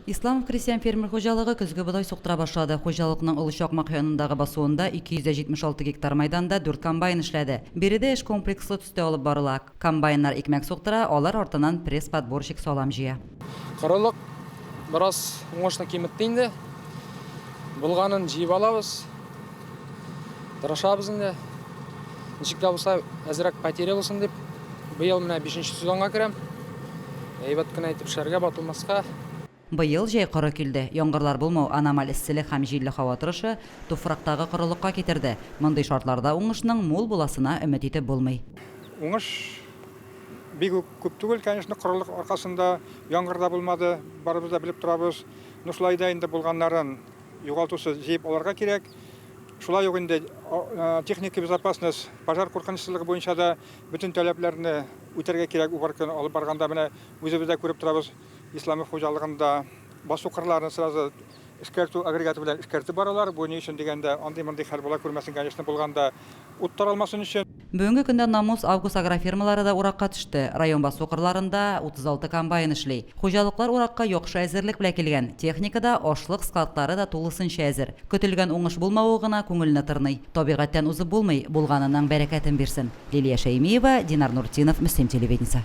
Исламов крестьян фермер хожалыгы көзгө будай суктыра башлады. Хожалыкның Улы Чакмак районындагы басуында 276 гектар майданда 4 комбайн эшләде. Биредә эш комплекслы төстә алып барыла. Комбайннар икмәк суктыра, алар артыннан пресс-подборщик салам җыя. Корылык бераз уңышны киметте инде. Булганын җыеп алабыз. Тырышабыз инде. Ничек тә булса әзрәк потеря булсын дип, быел менә 5нче сезонга керәм. Әйбәт кенә итеп эшләргә, батылмаска. Быел җәй коры килде. Яңгырлар булмау, аномаль эсселек һәм җилле һава торышы туфрактагы корылыкка китерде. Мондый шартларда уңышның мул буласына өмет итеп булмый. Уңыш бик күп түгел, конечно, корылык аркасында яңгырда булмады. Барыбыз да белеп торабыз. Шулай да инде булганнарын югалтусы җыеп алырга кирәк. Шулай ук инде техника безопасность, пожар куркынычсызлыгы буенча да бүтән таләпләрне үтәргә кирәк. Убаркын алып барганда менә үзебез дә күреп торабыз. Исламов хуҗалыгында басу кырларын сразу эскәртү агрегаты белән эскәртеп баралар. Бу ни өчен дигәндә, андый-мондый хәл була күрмәсен, конечно, булганда ут таралмасын өчен. Бүгенге көндә Намус Август агрофирмалары да уракка төште. Район басу кырларында 36 комбайн эшли. Хуҗалыклар уракка яхшы әзерлек белән килгән. Техникада ашлык складлары да тулысынча әзер. Көтелгән уңыш булмавы гына күңелне тырный. Табигатьтән узып булмый, булганының бәрәкәтен бирсен. Лилия Шәймиева, Динар Нуртинов, Мөслим телевидениесе.